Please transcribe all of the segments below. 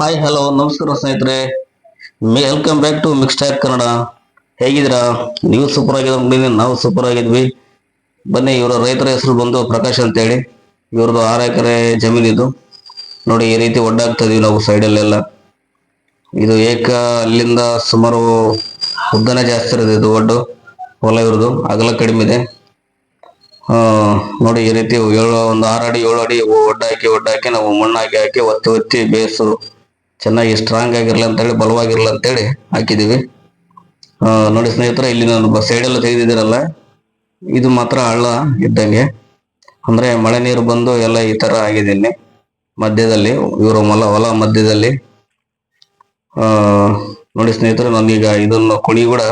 Hi hello ನಮಸ್ಕಾರ ಸ್ನೇಹಿತರೆ. Welcome back to mix tag Kannada. ಹೇಗಿದ್ದೀರಾ? ನೀವು ಸೂಪರ್ ಆಗಿದ್ರೆ ನಾವು ಸೂಪರ್ ಆಗಿದ್ವಿ. ಬನ್ನಿ, ಇವರ ರೈತರ ಹೆಸರು ಬಂದು ಪ್ರಕಾಶ್ ಅಂತ ಹೇಳಿ. ಇವ್ರದ್ದು 6 ಎಕರೆ ಜಮೀನಿದು. ನೋಡಿ, ಈ ರೀತಿ ಒಡ್ಡಾಗ್ತದೀವಿ ನಾವು ಸೈಡಲ್ಲೆಲ್ಲ. ಇದು ಅಲ್ಲಿಂದ ಸುಮಾರು ಉದ್ದನೆ ಜಾಸ್ತಿ ಇರೋದು ಇದು ಒಡ್ಡು ಹೊಲ. ಇವ್ರದ್ದು ಅಗಲ ಕಡಿಮೆ ಇದೆ. ನೋಡಿ, ಈ ರೀತಿ ಒಂದು 6 ಅಡಿ 7 ಅಡಿ ಒಡ್ಡಾಕಿ ನಾವು ಮಣ್ಣು ಹಾಕಿ ಒತ್ತಿ ಒತ್ತಿ ಬೇಸು ಚೆನ್ನಾಗಿ ಸ್ಟ್ರಾಂಗ್ ಆಗಿರ್ಲಿ ಅಂತೇಳಿ, ಬಲವಾಗಿರ್ಲಿ ಅಂತೇಳಿ ಹಾಕಿದೀವಿ. ನೋಡಿ ಸ್ನೇಹಿತರೆ, ಇಲ್ಲಿ ನಾನು ಸೈಡೆಲ್ಲ ತೆಗೆದಿದ್ದೀರಲ್ಲ, ಇದು ಮಾತ್ರ ಹಳ್ಳ ಇದ್ದಂಗೆ. ಅಂದ್ರೆ ಮಳೆ ನೀರು ಬಂದು ಎಲ್ಲ ಈ ತರ ಆಗಿದೆ. ಇಲ್ಲಿ ಮಧ್ಯದಲ್ಲಿ ಇವರ ಹೊಲ ಮಧ್ಯದಲ್ಲಿ. ನೋಡಿ ಸ್ನೇಹಿತರೆ, ನಾನೀಗ ಇದನ್ನು ಕುಣಿ ಕೂಡ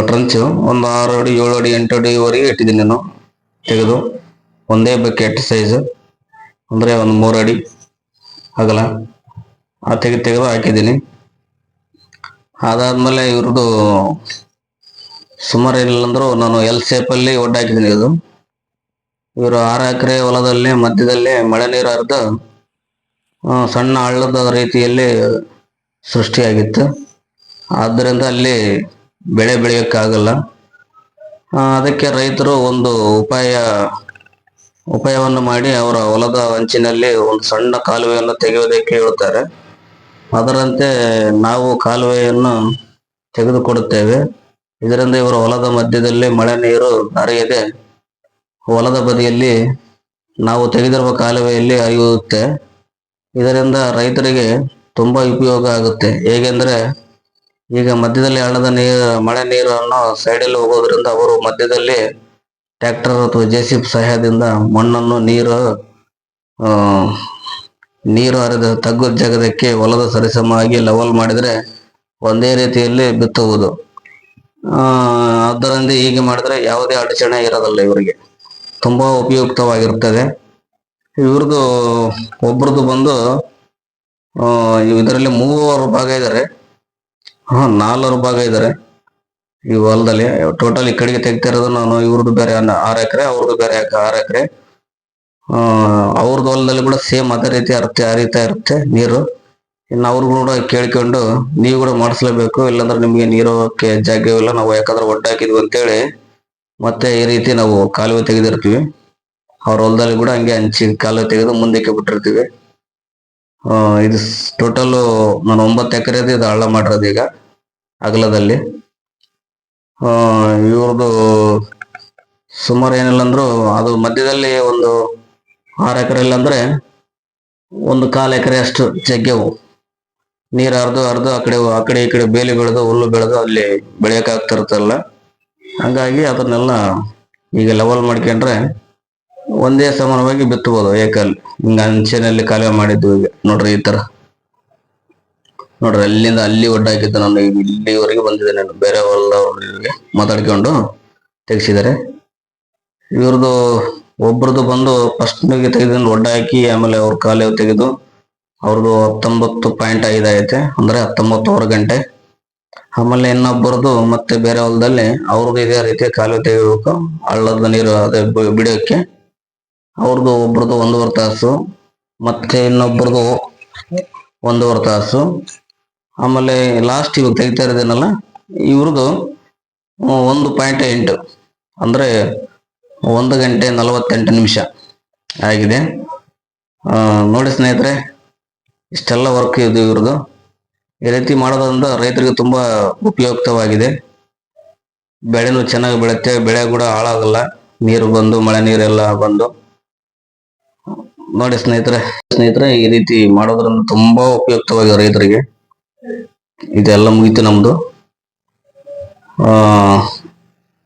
ಟ್ರಂಚ್ ಒಂದು 6 ಅಡಿ 7 ಅಡಿ 8 ಅಡಿವರೆಗೆ ಇಟ್ಟಿದ್ದೀನಿ ನಾನು ತೆಗೆದು. ಒಂದೇ ಬಕೆಟ್ ಸೈಜ್ ಅಂದ್ರೆ ಒಂದು 3 ಅಡಿ ಅಗಲ ತೆಗೆದು ಹಾಕಿದ್ದೀನಿ. ಅದಾದ್ಮೇಲೆ ಇವ್ರದ್ದು ಸುಮಾರು ಏನಿಲ್ಲ ಅಂದ್ರು ನಾನು ಎಲ್ ಶೇಪ್ ಅಲ್ಲಿ ಒಡ್ಡಾಕಿದ್ದೀನಿ. ಇದು ಇವರು 6 ಎಕರೆ ಹೊಲದಲ್ಲಿ ಮಧ್ಯದಲ್ಲಿ ಮಳೆ ನೀರು ಹರಿದು ಸಣ್ಣ ಹಳ್ಳದ ರೀತಿಯಲ್ಲಿ ಸೃಷ್ಟಿಯಾಗಿತ್ತು. ಆದ್ದರಿಂದ ಅಲ್ಲಿ ಬೆಳೆ ಬೆಳೆಯೋಕ್ಕಾಗಲ್ಲ. ಅದಕ್ಕೆ ರೈತರು ಒಂದು ಉಪಾಯವನ್ನು ಮಾಡಿ ಅವರ ಹೊಲದ ಅಂಚಿನಲ್ಲಿ ಒಂದು ಸಣ್ಣ ಕಾಲುವೆಯನ್ನು ತೆಗೆಯುವುದಕ್ಕೆ ಹೇಳುತ್ತಾರೆ. ಅದರಂತೆ ನಾವು ಕಾಲುವೆಯನ್ನು ತೆಗೆದುಕೊಡುತ್ತೇವೆ. ಇದರಿಂದ ಇವರ ಹೊಲದ ಮಧ್ಯದಲ್ಲಿ ಮಳೆ ನೀರು ಹರಿಯದೆ ಹೊಲದ ಬದಿಯಲ್ಲಿ ನಾವು ತೆಗೆದಿರುವ ಕಾಲುವೆಯಲ್ಲಿ ಹರಿಯುತ್ತೆ. ಇದರಿಂದ ರೈತರಿಗೆ ತುಂಬಾ ಉಪಯೋಗ ಆಗುತ್ತೆ. ಹೇಗೆಂದ್ರೆ, ಈಗ ಮಧ್ಯದಲ್ಲಿ ಹಳ್ಳದ ಮಳೆ ನೀರನ್ನು ಸೈಡಲ್ಲಿ ಹೋಗೋದ್ರಿಂದ ಅವರು ಮಧ್ಯದಲ್ಲಿ ಟ್ರ್ಯಾಕ್ಟರ್ ಅಥವಾ JCB ಸಹಾಯದಿಂದ ಮಣ್ಣನ್ನು ನೀರು ಹರಿದ ತಗ್ಗು ಜಾಗದಕ್ಕೆ ಹೊಲದ ಸರಿಸಮವಾಗಿ ಲೆವೆಲ್ ಮಾಡಿದ್ರೆ ಒಂದೇ ರೀತಿಯಲ್ಲಿ ಬಿತ್ತುವುದು. ಆದ್ದರಿಂದ ಹೀಗೆ ಮಾಡಿದ್ರೆ ಯಾವುದೇ ಅಡಚಣೆ ಇರೋದಿಲ್ಲ. ಇವರಿಗೆ ತುಂಬಾ ಉಪಯುಕ್ತವಾಗಿರುತ್ತದೆ. ಇವ್ರದ್ದು ಒಬ್ರದ್ದು ಬಂದು ಇದರಲ್ಲಿ 3 ಭಾಗ ಇದ್ದಾರೆ. 4 ಭಾಗ ಇದ್ದಾರೆ ಈ ಹೊಲದಲ್ಲಿ. ಟೋಟಲ್ ಈ ಕಡೆಗೆ ತೆಗ್ತಾ ಇರೋದು ನಾನು. ಇವ್ರದ್ದು ಬೇರೆ 6 ಎಕರೆ, ಅವ್ರದ್ದು ಬೇರೆ 6 ಎಕರೆ. ಅವ್ರದ್ದು ಹೊಲದಲ್ಲಿ ಕೂಡ ಸೇಮ್ ಅದೇ ರೀತಿ ಹರಿತಾ ಇರುತ್ತೆ ನೀರು. ಇನ್ನು ಅವ್ರು ಕೂಡ ಕೇಳ್ಕೊಂಡು ನೀವು ಕೂಡ ಮಾಡಿಸ್ಲೇಬೇಕು, ಇಲ್ಲಾಂದ್ರೆ ನಿಮ್ಗೆ ನೀರೋಕ್ಕೆ ಜಾಗವಿಲ್ಲ, ನಾವು ಯಾಕಂದ್ರೆ ಒಡ್ಡಾಕಿದ್ವಿ ಅಂತೇಳಿ ಮತ್ತೆ ಈ ರೀತಿ ನಾವು ಕಾಲುವೆ ತೆಗೆದಿರ್ತೀವಿ. ಅವ್ರ ಹೊಲದಲ್ಲಿ ಕೂಡ ಹಂಗೆ ಹಂಚಿ ಕಾಲುವೆ ತೆಗೆದು ಮುಂದಕ್ಕೆ ಬಿಟ್ಟಿರ್ತೀವಿ. ಇದು ಟೋಟಲ್ ನಾನು 9 ಎಕರೆದು ಇದು ಹಳ್ಳ ಮಾಡಿರೋದು ಈಗ ಅಗಲದಲ್ಲಿ. ಇವ್ರದ್ದು ಸುಮಾರು ಏನಿಲ್ಲ ಅಂದ್ರು ಅದು ಮಧ್ಯದಲ್ಲಿ ಒಂದು 6 ಎಕರೆ ಇಲ್ಲ ಅಂದ್ರೆ ಒಂದು 1/4 ಎಕರೆ ಅಷ್ಟು ಜಗ್ಗೆವು ನೀರು ಹರಿದು ಆ ಕಡೆ ಈ ಕಡೆ ಬೇಲಿ ಬೆಳೆದು ಹುಲ್ಲು ಬೆಳೆದು ಅಲ್ಲಿ ಬೆಳೆಯಕ್ ಆಗ್ತಿರ್ತಲ್ಲ. ಹಂಗಾಗಿ ಅದನ್ನೆಲ್ಲ ಈಗ ಲೆವೆಲ್ ಮಾಡ್ಕೊಂಡ್ರೆ ಒಂದೇ ಸಮಾನವಾಗಿ ಬಿತ್ತಬಹುದು. ಏಕಲ್ಲಿ ಹಿಂಗ ಅಂಚಿನಲ್ಲಿ ಕಾಲುವೆ ಮಾಡಿದ್ದು. ಈಗ ನೋಡ್ರಿ, ಈ ತರ ನೋಡ್ರಿ, ಅಲ್ಲಿಂದ ಅಲ್ಲಿ ಒಡ್ಡಾಕಿದ್ದು ನಾನು ಇಲ್ಲಿವರೆಗೆ ಬಂದಿದೆ. ನಾನು ಬೇರೆ ಹೊಲದವ್ರಿಗೆ ಮಾತಾಡ್ಕೊಂಡು ತೆಗೆಸಿದ್ದಾರೆ. ಇವ್ರದ್ದು ಒಬ್ರದ್ದು ಬಂದು ಫಸ್ಟ್ನಿಗೆ ತೆಗೆದು ಒಡ್ಡಾಕಿ ಆಮೇಲೆ ಅವ್ರ ಕಾಲುವೆ ತೆಗೆದು ಅವ್ರದ್ದು 19.5 ಐತೆ, ಅಂದ್ರೆ 19 ಗಂಟೆ. ಆಮೇಲೆ ಇನ್ನೊಬ್ಬರದು ಮತ್ತೆ ಬೇರೆ ಹೊಲದಲ್ಲಿ ಅವ್ರದ್ದು ಇದೇ ರೀತಿ ಕಾಲುವೆ ತೆಗಿಬೇಕು, ಹಳ್ಳದ ನೀರು ಅದೇ ಬಿಡೋಕ್ಕೆ. ಅವ್ರದ್ದು ಒಬ್ರದ್ದು 1.5 ತಾಸು, ಮತ್ತೆ ಇನ್ನೊಬ್ಬರದು 1.5 ತಾಸು. ಆಮೇಲೆ ಲಾಸ್ಟ್ ಇವಾಗ ತೆಗಿತಾ ಇರೋದೇನಲ್ಲ, ಇವ್ರದ್ದು 1.8 ಅಂದ್ರೆ 1 ಗಂಟೆ 48 ನಿಮಿಷ ಆಗಿದೆ. ನೋಡಿ ಸ್ನೇಹಿತರೆ, ಇಷ್ಟೆಲ್ಲ ವರ್ಕ್ ಇದೆ ಇವ್ರದ್ದು. ಈ ರೀತಿ ಮಾಡೋದ್ರಿಂದ ರೈತರಿಗೆ ತುಂಬಾ ಉಪಯುಕ್ತವಾಗಿದೆ. ಬೆಳೆನೂ ಚೆನ್ನಾಗಿ ಬೆಳೆಯುತ್ತೆ, ಬೆಳೆ ಕೂಡ ಹಾಳಾಗಲ್ಲ ನೀರು ಬಂದು, ಮಳೆ ನೀರೆಲ್ಲ ಬಂದು. ನೋಡಿ ಸ್ನೇಹಿತರೆ, ಈ ರೀತಿ ಮಾಡೋದ್ರಿಂದ ತುಂಬಾ ಉಪಯುಕ್ತವಾಗಿದೆ ರೈತರಿಗೆ. ಇದೆಲ್ಲ ಮುಗಿತು ನಮ್ದು.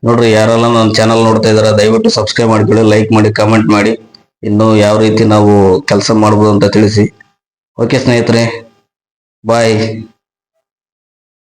ನೋಡ್ರಿ, ಯಾರೆಲ್ಲ ನನ್ನ ಚಾನಲ್ ನೋಡ್ತಾ ಇದಾರ ದಯವಿಟ್ಟು ಸಬ್ಸ್ಕ್ರೈಬ್ ಮಾಡ್ಕೊಳ್ಳಿ, ಲೈಕ್ ಮಾಡಿ, ಕಮೆಂಟ್ ಮಾಡಿ. ಇನ್ನು ಯಾವ ರೀತಿ ನಾವು ಕೆಲಸ ಮಾಡ್ಬೋದು ಅಂತ ತಿಳಿಸಿ. ಓಕೆ ಸ್ನೇಹಿತರೆ, ಬಾಯ್.